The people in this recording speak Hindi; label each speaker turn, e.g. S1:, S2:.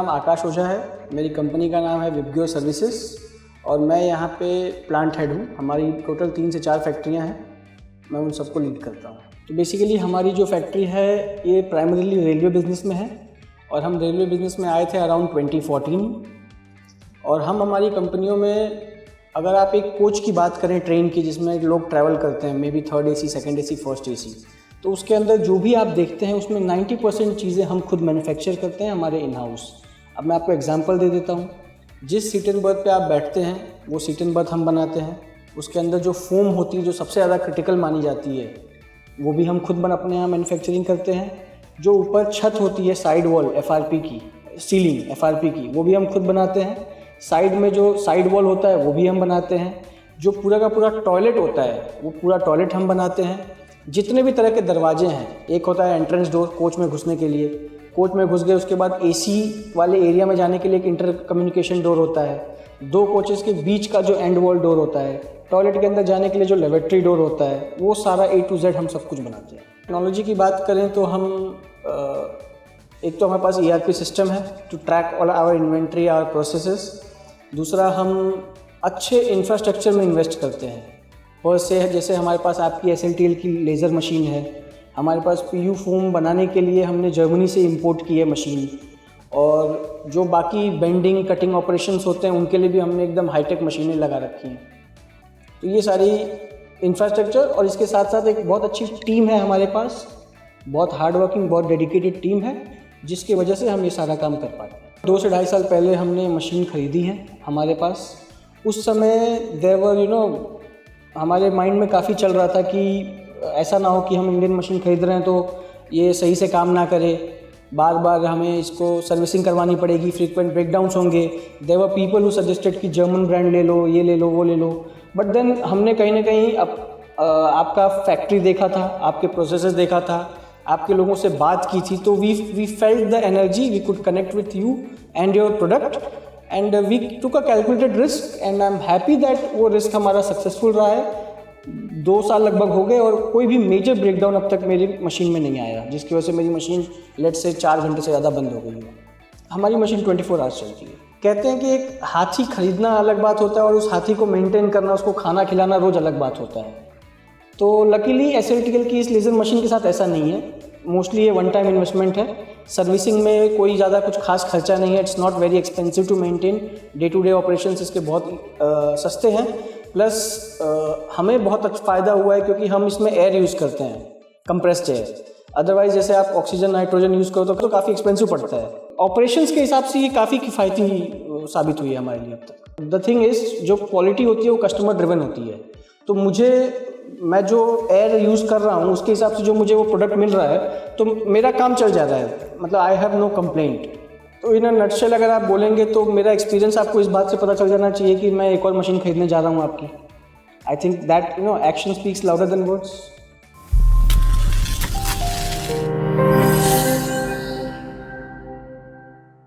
S1: नाम आकाश ओझा है, मेरी कंपनी का नाम है विबग्यो सर्विसेज और मैं यहाँ पे प्लांट हेड हूँ। हमारी टोटल 3 से 4 फैक्ट्रियाँ हैं, मैं उन सबको लीड करता हूँ। तो बेसिकली हमारी जो फैक्ट्री है ये प्राइमरीली रेलवे बिज़नेस में है और हम रेलवे बिज़नेस में आए थे अराउंड 2014 और हम हमारी कंपनियों में, अगर आप एक कोच की बात करें ट्रेन की जिसमें लोग ट्रैवल करते हैं, may be 3rd AC, 2nd AC, 1st AC, तो उसके अंदर जो भी आप देखते हैं उसमें 90% चीज़ें हम खुद मैन्युफैक्चर करते हैं हमारे इन हाउस। अब मैं आपको एग्जांपल दे देता हूँ। जिस सीट एंड बर्थ पे आप बैठते हैं वो सीट एंड बर्थ हम बनाते हैं। उसके अंदर जो फोम होती है जो सबसे ज़्यादा क्रिटिकल मानी जाती है वो भी हम खुद अपने यहाँ मैन्युफैक्चरिंग करते हैं। जो ऊपर छत होती है साइड वॉल FRP की, सीलिंग FRP की, वो भी हम खुद बनाते हैं। साइड में जो साइड वॉल होता है वो भी हम बनाते हैं। जो पूरा का पूरा टॉयलेट होता है वो पूरा टॉयलेट हम बनाते हैं। जितने भी तरह के दरवाजे हैं, एक होता है एंट्रेंस डोर कोच में घुसने के लिए, कोच में घुस गए उसके बाद AC वाले एरिया में जाने के लिए एक इंटर कम्युनिकेशन डोर होता है। 2 कोचेस के बीच का जो एंड वॉल डोर होता है, टॉयलेट के अंदर जाने के लिए जो लेवेटरी डोर होता है, वो सारा A to Z हम सब कुछ बनाते हैं। टेक्नोलॉजी की बात करें तो हम एक तो हमारे पास ERP सिस्टम है to track all our inventory, our processes. दूसरा, हम अच्छे इंफ्रास्ट्रक्चर में इन्वेस्ट करते हैं। और से जैसे हमारे पास आपकी SLTL की लेज़र मशीन है, हमारे पास PU फोम बनाने के लिए हमने जर्मनी से इंपोर्ट की है मशीन, और जो बाकी बेंडिंग कटिंग ऑपरेशंस होते हैं उनके लिए भी हमने एकदम हाईटेक मशीनें लगा रखी हैं। तो ये सारी इंफ्रास्ट्रक्चर, और इसके साथ साथ एक बहुत अच्छी टीम है हमारे पास, बहुत हार्ड वर्किंग, बहुत डेडिकेटेड टीम है, जिसकी वजह से हम ये सारा काम कर पाते हैं। 2 से ढाई साल पहले हमने मशीन ख़रीदी है हमारे पास। उस समय देवर हमारे माइंड में काफ़ी चल रहा था कि ऐसा ना हो कि हम इंडियन मशीन ख़रीद रहे हैं तो ये सही से काम ना करे, बार बार हमें इसको सर्विसिंग करवानी पड़ेगी, फ्रीक्वेंट ब्रेकडाउन्स होंगे। There were people who suggested कि जर्मन ब्रांड ले लो, ये ले लो, वो ले लो। बट देन हमने कहीं ना कहीं आपका फैक्ट्री देखा था, आपके प्रोसेसेस देखा था, आपके लोगों से बात की थी, तो we felt the energy, we could connect with you and your product and we took a calculated risk and I am happy that वो रिस्क हमारा सक्सेसफुल रहा है। 2 साल लगभग हो गए और कोई भी मेजर ब्रेकडाउन अब तक मेरी मशीन में नहीं आया, जिसकी वजह से मेरी मशीन लेट से 4 घंटे से ज़्यादा बंद हो गई है। हमारी मशीन 24 आवर्स चलती है। कहते हैं कि एक हाथी खरीदना अलग बात होता है और उस हाथी को मेंटेन करना, उसको खाना खिलाना रोज़ अलग बात होता है। तो लकीली SLTL की इस लेज़र मशीन के साथ ऐसा नहीं है। मोस्टली ये 1 टाइम इन्वेस्टमेंट है। सर्विसिंग में कोई ज़्यादा कुछ खास खर्चा नहीं है। It's not very expensive to maintain. Day to day operations इसके बहुत सस्ते हैं। प्लस हमें बहुत अच्छा फ़ायदा हुआ है क्योंकि हम इसमें एयर यूज़ करते हैं, कंप्रेस्ड एयर। अदरवाइज जैसे आप ऑक्सीजन नाइट्रोजन यूज़ करो तो काफ़ी एक्सपेंसिव पड़ता है। ऑपरेशंस के हिसाब से ये काफ़ी किफ़ायती साबित हुई है हमारे लिए अब तक। द थिंग इज़, जो क्वालिटी होती है वो कस्टमर ड्रिवन होती है। तो मैं जो एयर यूज़ कर रहा हूँ उसके हिसाब से जो मुझे वो प्रोडक्ट मिल रहा है तो मेरा काम चल जा रहा है, मतलब आई हैव नो कंप्लेंट। तो इन अ नटशेल अगर आप बोलेंगे तो मेरा एक्सपीरियंस आपको इस बात से पता चल जाना चाहिए कि मैं एक और मशीन खरीदने जा रहा हूँ आपकी। I think that action speaks louder than words.